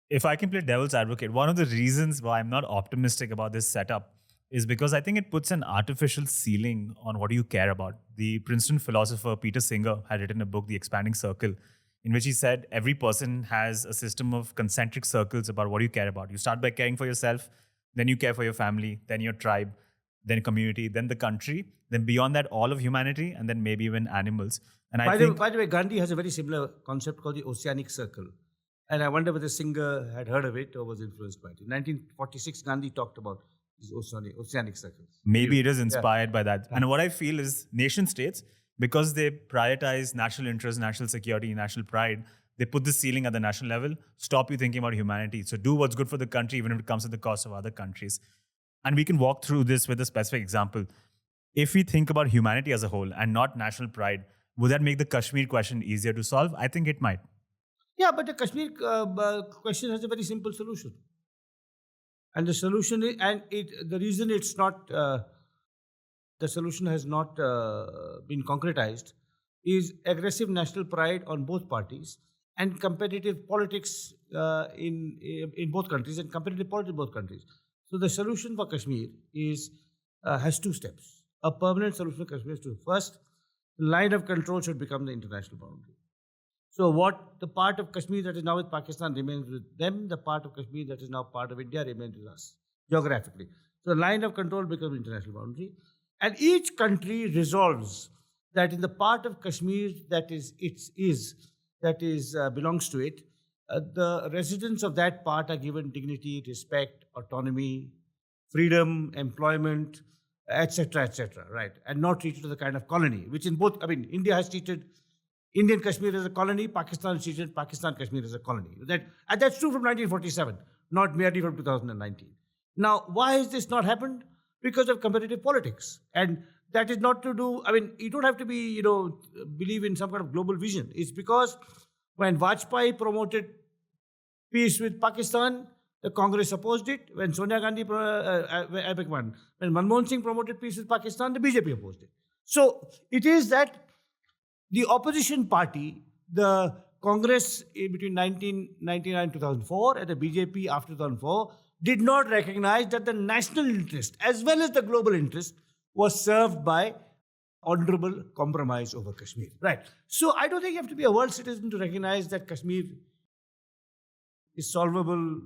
If I can play devil's advocate, one of the reasons why I'm not optimistic about this setup is because I think it puts an artificial ceiling on what you care about. The Princeton philosopher Peter Singer had written a book, The Expanding Circle, in which he said every person has a system of concentric circles about what you care about. You start by caring for yourself, then you care for your family, then your tribe, then community, then the country, then beyond that, all of humanity, and then maybe even animals. And I think By the way, Gandhi has a very similar concept called the oceanic circle. And I wonder whether Singer had heard of it or was influenced by it. In 1946, Gandhi talked about these oceanic circles. maybe it is inspired by that. And what I feel is nation states, because they prioritize national interest, national security, national pride, they put the ceiling at the national level, stop you thinking about humanity. So do what's good for the country, even if it comes at the cost of other countries. And we can walk through this with a specific example. If we think about humanity as a whole and not national pride, would that make the Kashmir question easier to solve? I think it might. Yeah, but the Kashmir question has a very simple solution. And the solution is, the reason it's not, the solution has not been concretized is aggressive national pride on both parties and competitive politics in both countries and competitive politics in both countries. So the solution for Kashmir has two steps. A permanent solution for Kashmir is to first, the line of control should become the international boundary. So what the part of Kashmir that is now with Pakistan remains with them, the part of Kashmir that is now part of India remains with us, geographically. So the line of control becomes international boundary. And each country resolves that in the part of Kashmir that belongs to it, the residents of that part are given dignity, respect, autonomy, freedom, employment, etc., right? And not treated as a kind of colony, which in both, India has treated Indian Kashmir as a colony, Pakistan has treated Pakistan Kashmir as a colony. That's true from 1947, not merely from 2019. Now, why has this not happened? Because of competitive politics. And that is not to do, you don't have to be, believe in some kind of global vision. It's because when Vajpayee promoted peace with Pakistan, the Congress opposed it. When Sonia Gandhi, when Manmohan Singh promoted peace with Pakistan, the BJP opposed it. So it is that the opposition party, the Congress between 1999 and 2004 and the BJP after 2004 did not recognize that the national interest as well as the global interest was served by honorable compromise over Kashmir. Right. So I don't think you have to be a world citizen to recognize that Kashmir is solvable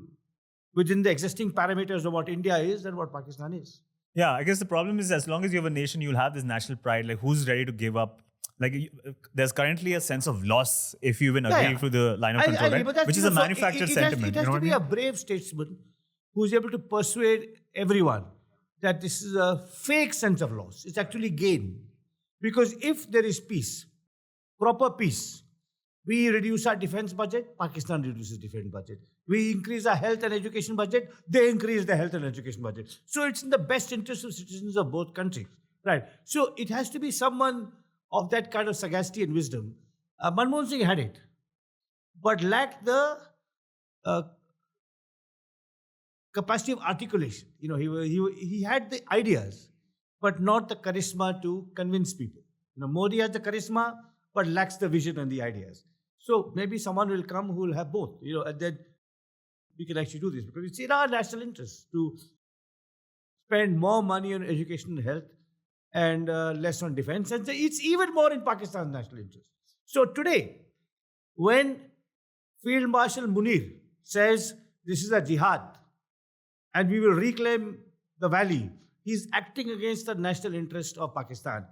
within the existing parameters of what India is and what Pakistan is. Yeah, I guess the problem is as long as you have a nation, you'll have this national pride. Like, who's ready to give up? Like, there's currently a sense of loss if you even agree to the line of control, right? Which is a manufactured sentiment. It has to be a brave statesman who's able to persuade everyone that this is a fake sense of loss. It's actually gain. Because if there is peace, proper peace, we reduce our defense budget, Pakistan reduces defense budget. We increase our health and education budget, they increase the health and education budget. So it's in the best interest of citizens of both countries, right? So it has to be someone of that kind of sagacity and wisdom. Manmohan Singh had it, but lacked the capacity of articulation. He had the ideas, but not the charisma to convince people. Modi has the charisma, but lacks the vision and the ideas. So maybe someone will come who will have both, and then we can actually do this because it's in our national interest to spend more money on education and health and less on defense. And it's even more in Pakistan's national interest. So today, when Field Marshal Munir says this is a jihad and we will reclaim the valley, he's acting against the national interest of Pakistan.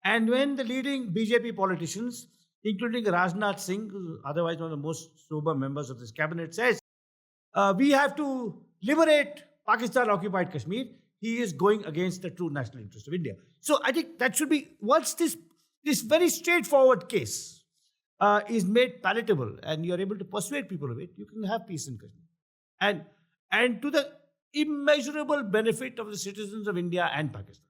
And when the leading BJP politicians, including Rajnath Singh, who's otherwise one of the most sober members of this cabinet, says, we have to liberate Pakistan-occupied Kashmir, he is going against the true national interest of India. So I think that should be, once this very straightforward case is made palatable and you are able to persuade people of it, you can have peace in Kashmir. And to the immeasurable benefit of the citizens of India and Pakistan.